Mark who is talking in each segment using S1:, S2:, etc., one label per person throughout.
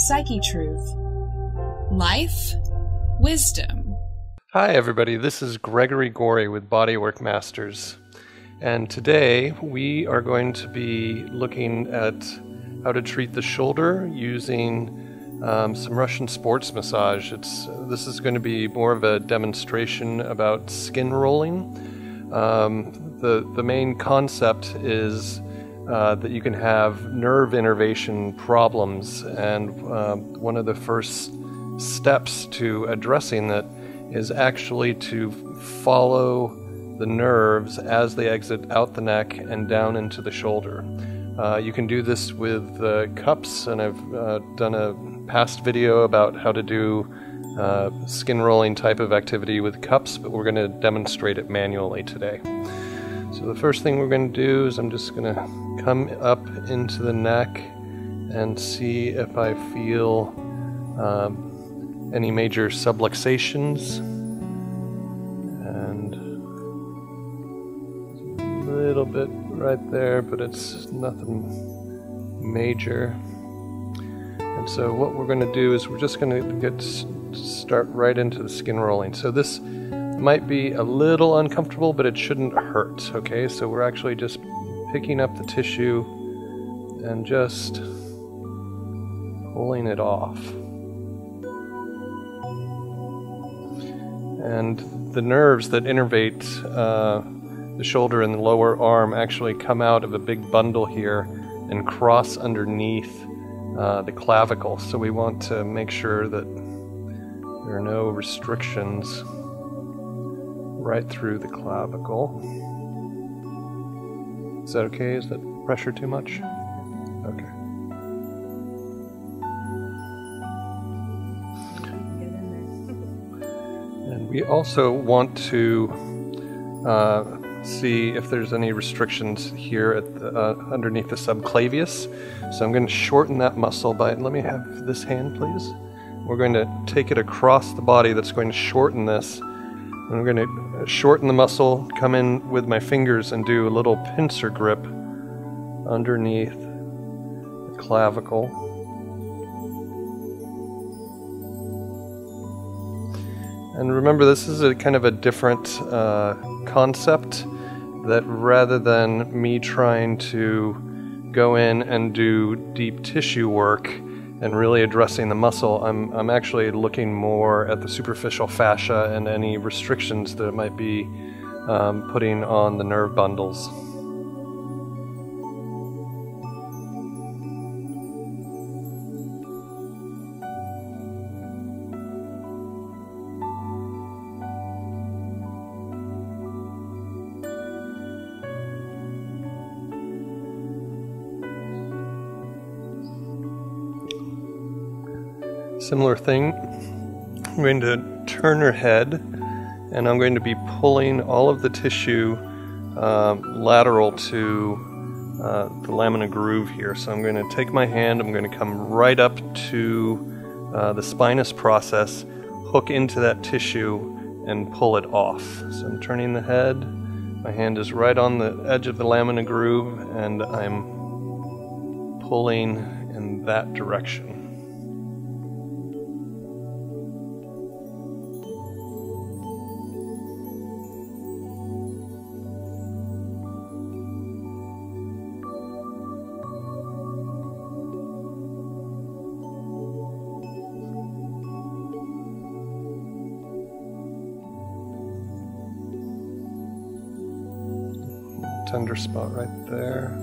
S1: Psyche Truth. Life, wisdom.
S2: Hi everybody, this is Gregory Gorey with Bodywork Masters, and today we are going to be looking at how to treat the shoulder using some Russian sports massage. This is going to be more of a demonstration about skin rolling. The main concept is that you can have nerve innervation problems, and one of the first steps to addressing that is actually to follow the nerves as they exit out the neck and down into the shoulder. You can do this with cups, and I've done a past video about how to do skin rolling type of activity with cups, but we're going to demonstrate it manually today. So the first thing we're going to do is I'm just going to come up into the neck and see if I feel any major subluxations, and a little bit right there, but it's nothing major. And so what we're going to do is we're just going to start right into the skin rolling. So this might be a little uncomfortable, but it shouldn't hurt. Okay, so we're actually just picking up the tissue and just pulling it off. And the nerves that innervate the shoulder and the lower arm actually come out of a big bundle here and cross underneath the clavicle. So we want to make sure that there are no restrictions right through the clavicle. Is that okay? Is that pressure too much? Okay. And we also want to see if there's any restrictions here at the, underneath the subclavius. So I'm going to shorten that muscle by, let me have this hand please. We're going to take it across the body. That's going to shorten this. And we're going to shorten the muscle, come in with my fingers and do a little pincer grip underneath the clavicle. And remember, this is a kind of a different concept, that rather than me trying to go in and do deep tissue work and really addressing the muscle, I'm actually looking more at the superficial fascia and any restrictions that it might be putting on the nerve bundles. Similar thing, I'm going to turn her head, and I'm going to be pulling all of the tissue lateral to the lamina groove here. So I'm going to take my hand, I'm going to come right up to the spinous process, hook into that tissue, and pull it off. So I'm turning the head, my hand is right on the edge of the lamina groove, and I'm pulling in that direction. Tender spot right there.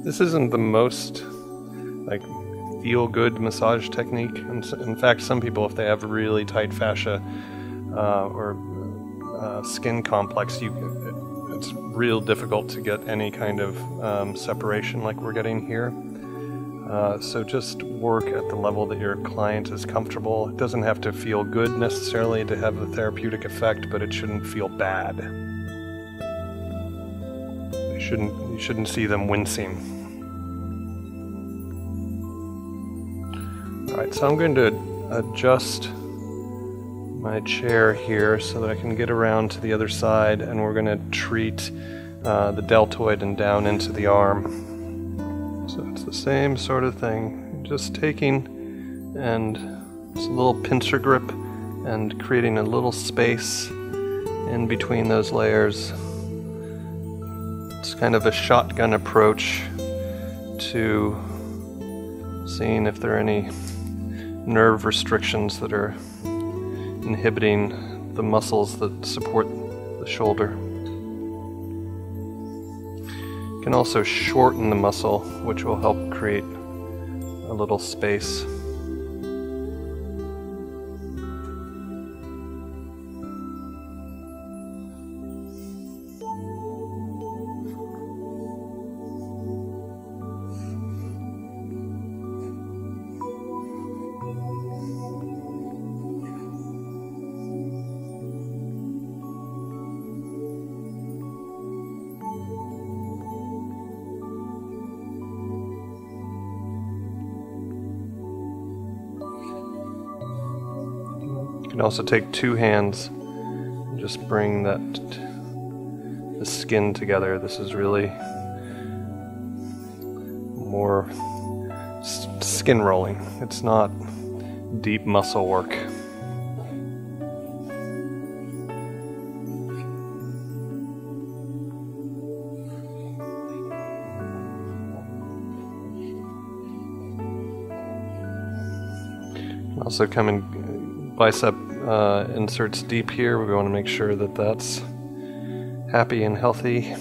S2: This isn't the most like feel-good massage technique. In fact, some people, if they have really tight fascia or skin complex, it's real difficult to get any kind of separation like we're getting here. So just work at the level that your client is comfortable. It doesn't have to feel good necessarily to have a therapeutic effect, but it shouldn't feel bad. You shouldn't see them wincing. Alright, so I'm going to adjust my chair here so that I can get around to the other side, and we're going to treat the deltoid and down into the arm. So it's the same sort of thing, just taking and it's a little pincer grip and creating a little space in between those layers. It's kind of a shotgun approach to seeing if there are any nerve restrictions that are inhibiting the muscles that support the shoulder. You can also shorten the muscle, which will help create a little space. You can also take two hands and just bring the skin together. This is really more skin rolling. It's not deep muscle work. Also come in bicep inserts deep here. We want to make sure that that's happy and healthy.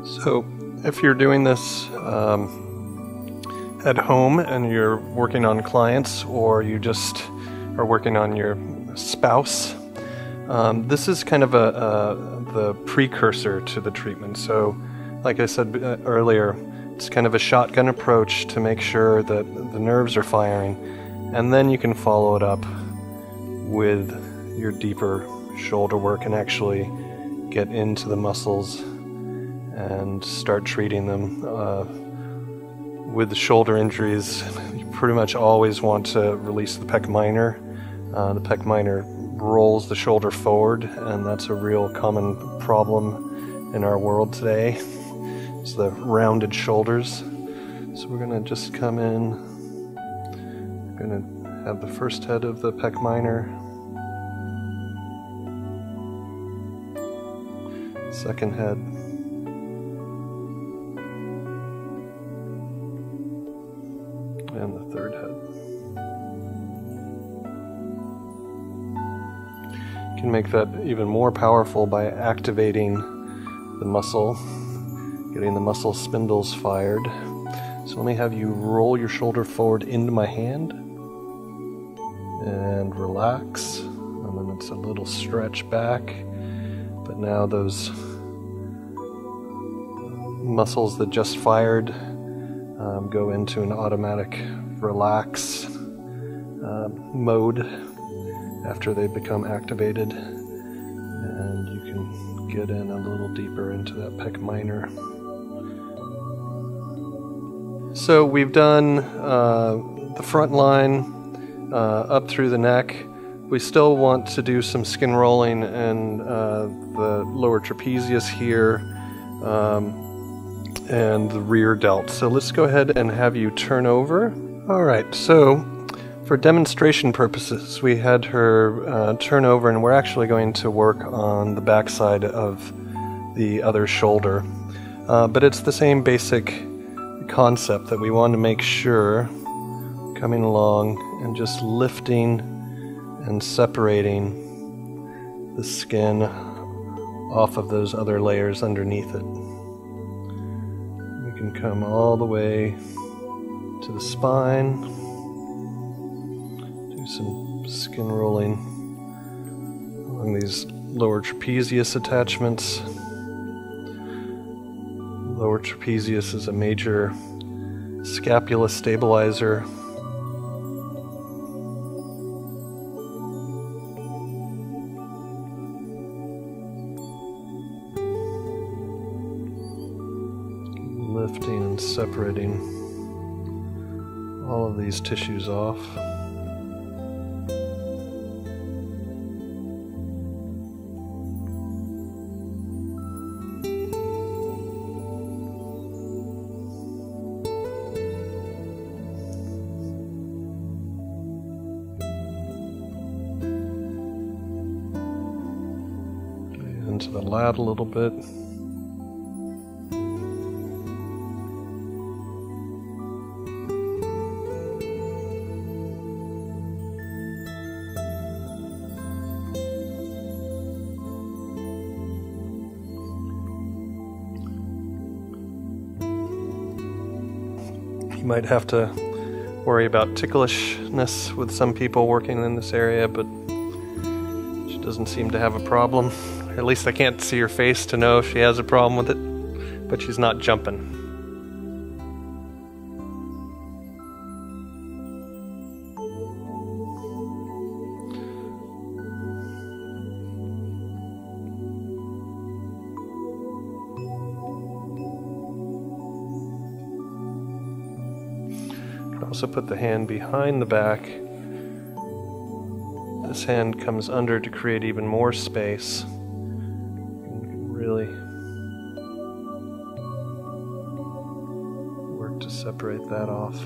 S2: So if you're doing this at home and you're working on clients, or you just are working on your spouse, this is kind of the precursor to the treatment. So like I said earlier, it's kind of a shotgun approach to make sure that the nerves are firing, and then you can follow it up with your deeper shoulder work and actually get into the muscles and start treating them. With the shoulder injuries, you pretty much always want to release the pec minor. The pec minor rolls the shoulder forward, and that's a real common problem in our world today. It's the rounded shoulders. So we're going to just come in. We're going to have the first head of the pec minor. Second head. And the third head. You can make that even more powerful by activating the muscle, getting the muscle spindles fired. So let me have you roll your shoulder forward into my hand. and relax. And then it's a little stretch back. But now those muscles that just fired go into an automatic relax mode after they become activated. And you can get in a little deeper into that pec minor. So we've done the front line up through the neck. We still want to do some skin rolling and the lower trapezius here and the rear delt. So let's go ahead and have you turn over. Alright, so for demonstration purposes, we had her turn over, and we're actually going to work on the backside of the other shoulder. But it's the same basic concept that we want to make sure, coming along and just lifting and separating the skin off of those other layers underneath it. We can come all the way to the spine, do some skin rolling along these lower trapezius attachments. Lower trapezius is a major scapula stabilizer. Lifting and separating all of these tissues off. Into the lat a little bit. You might have to worry about ticklishness with some people working in this area, but she doesn't seem to have a problem. At least I can't see her face to know if she has a problem with it, but she's not jumping. Also put the hand behind the back. This hand comes under to create even more space. Really work to separate that off.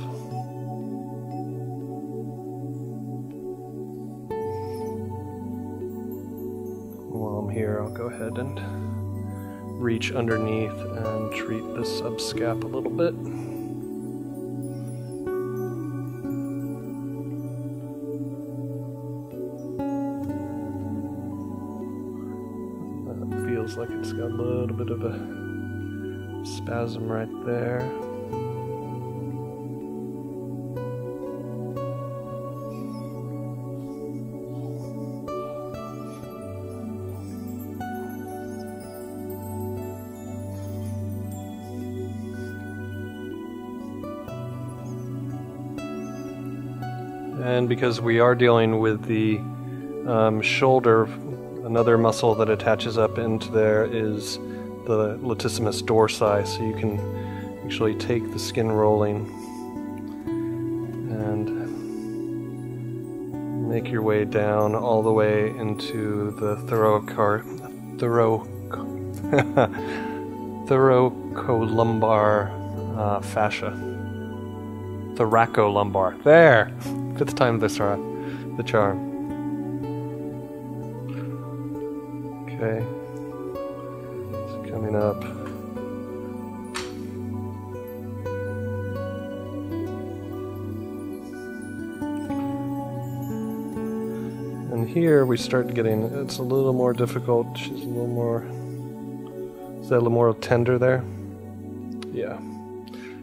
S2: While I'm here, I'll go ahead and reach underneath and treat the subscap a little bit. Feels like it's got a little bit of a spasm right there. And because we are dealing with the shoulder, another muscle that attaches up into there is the latissimus dorsi, so you can actually take the skin rolling and make your way down all the way into the thoracolumbar fascia. Thoracolumbar. There! 5th time the charm. Okay, it's coming up. And here we start getting, it's a little more difficult. She's a little more, is that a little more tender there? Yeah.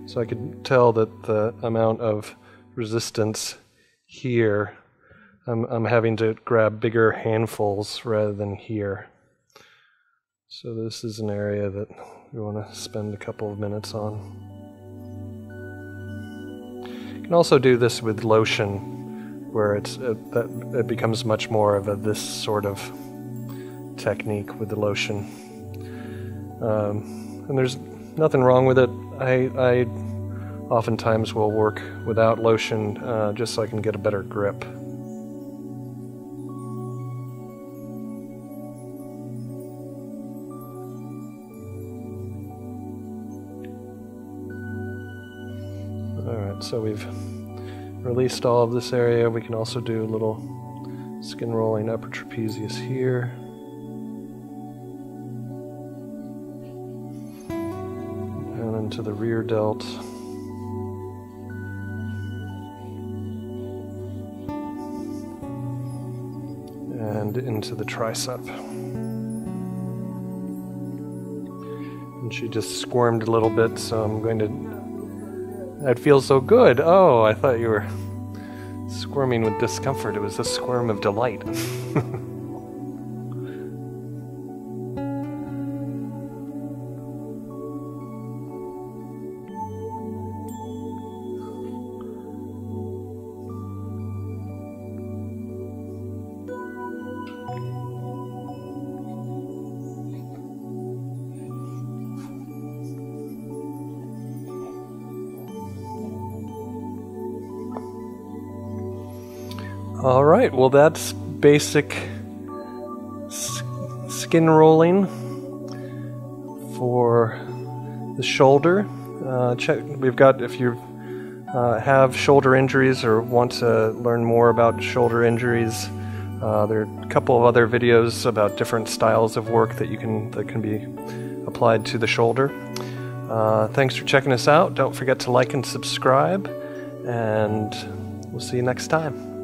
S2: So I could tell that the amount of resistance here I'm having to grab bigger handfuls rather than here. So this is an area that we want to spend a couple of minutes on. You can also do this with lotion, where it becomes much more of this sort of technique with the lotion. And there's nothing wrong with it. I oftentimes will work without lotion just so I can get a better grip. Alright, so we've released all of this area. We can also do a little skin rolling upper trapezius here. Down into the rear delt. And into the tricep. And she just squirmed a little bit, so I'm going to... That feels so good. Oh, I thought you were squirming with discomfort. It was a squirm of delight. All right, well that's basic skin rolling for the shoulder. We've got, if you have shoulder injuries or want to learn more about shoulder injuries, there are a couple of other videos about different styles of work that can be applied to the shoulder. Thanks for checking us out. Don't forget to like and subscribe, and we'll see you next time.